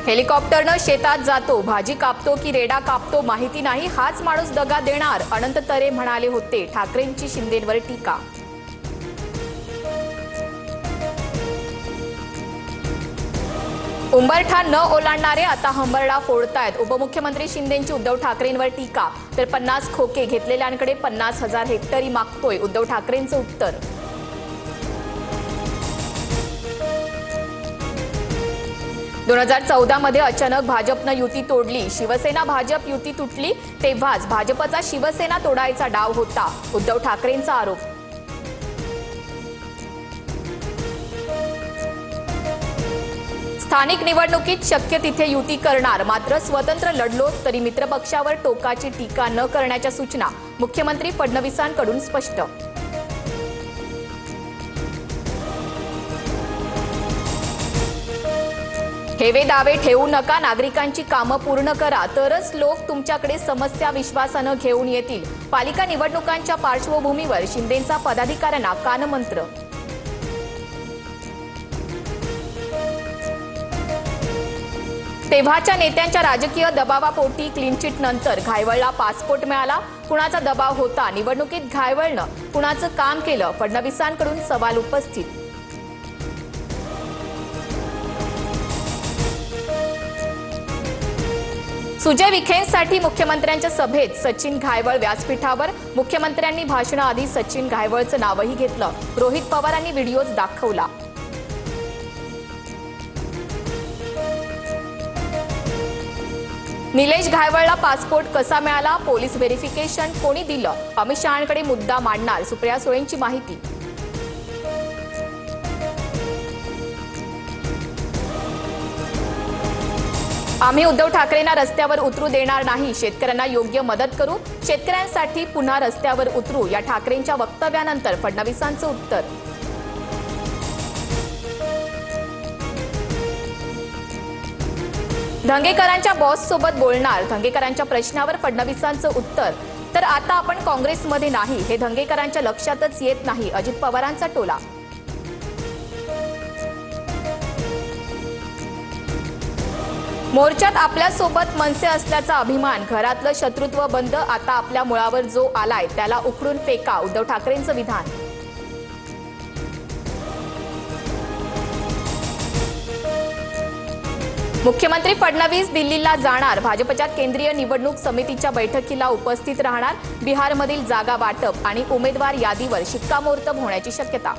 हेलिकॉप्टरनं शेतात जातो, भाजी कापतो की रेडा कापतो माहिती नाही, हाच माणूस दगा देणार, अनंत तरे म्हणाले होते. ठाकरेंची शिंदेंवर टीका. उंबरठा न ओलांडणारे आता हंबरडा फोडतायत. उपमुख्यमंत्री शिंदेंची उद्धव ठाकरेंवर टीका. तर 50 खोके घेतलेल्यांकडे 50,000 हेक्टरी मागतोय, उद्धव ठाकरेंचं उत्तर. दोन 2014 मध्ये अचानक भाजपनं युती तोडली. शिवसेना भाजप युती तुटली तेव्हाच भाजपचा शिवसेना तोडायचा डाव होता, उद्धव ठाकरेंचा आरोप. स्थानिक निवडणुकीत शक्य तिथे युती करणार, मात्र स्वतंत्र लढलो तरी मित्रपक्षावर टोकाची टीका न करण्याच्या सूचना मुख्यमंत्री फडणवीसांकडून स्पष्ट. हेवे दावे ठेवू नका, नागरिकांची कामं पूर्ण करा, तरच लोक तुमच्याकडे समस्या विश्वासानं घेऊन येतील. पालिका निवडणुकांच्या पार्श्वभूमीवर शिंदेंचा पदाधिकाऱ्यांना कानमंत्र. तेव्हाच्या नेत्यांच्या राजकीय दबावापोटी क्लीन चिट नंतर घायवळला पासपोर्ट मिळाला. कुणाचा दबाव होता? निवडणुकीत घायवळनं कुणाचं काम केलं? फडणवीसांकडून सवाल उपस्थित. सुजय विखेंसाठी मुख्यमंत्र्यांच्या सभेत सचिन घायवळ व्यासपीठावर. मुख्यमंत्र्यांनी भाषणाआधी सचिन घायवळचं नावही घेतलं. रोहित पवारांनी व्हिडिओज दाखवला. निलेश घायवळला पासपोर्ट कसा मिळाला? पोलीस व्हेरिफिकेशन कोणी दिलं? अमित शहांकडे मुद्दा मांडणार, सुप्रिया सुळेंची माहिती. आम्ही उद्धव ठाकरेंना रस्त्यावर उतरू देणार नाही, शेतकऱ्यांना योग्य मदत करू, शेतकऱ्यांसाठी पुन्हा रस्त्यावर उतरू, या ठाकरेंच्या वक्तव्यानंतर फडणवीसांचं उत्तर. धंगेकरांच्या बॉस सोबत बोलणार, धंगेकरांच्या प्रश्नावर फडणवीसांचं उत्तर. तर आता आपण काँग्रेसमध्ये नाही, हे धंगेकरांच्या लक्षातच येत नाही, अजित पवारांचा टोला. मोर्चात आपल्यासोबत मनसे असल्याचा अभिमान, घरातलं शत्रुत्व बंद, आता आपल्या मुळावर जो आलाय त्याला उखडून फेका, उद्धव ठाकरेंचं विधान. मुख्यमंत्री फडणवीस दिल्लीला जाणार, भाजपच्या केंद्रीय निवडणूक समितीच्या बैठकीला उपस्थित राहणार. बिहारमधील जागा वाटप आणि उमेदवार यादीवर शिक्कामोर्तब होण्याची शक्यता.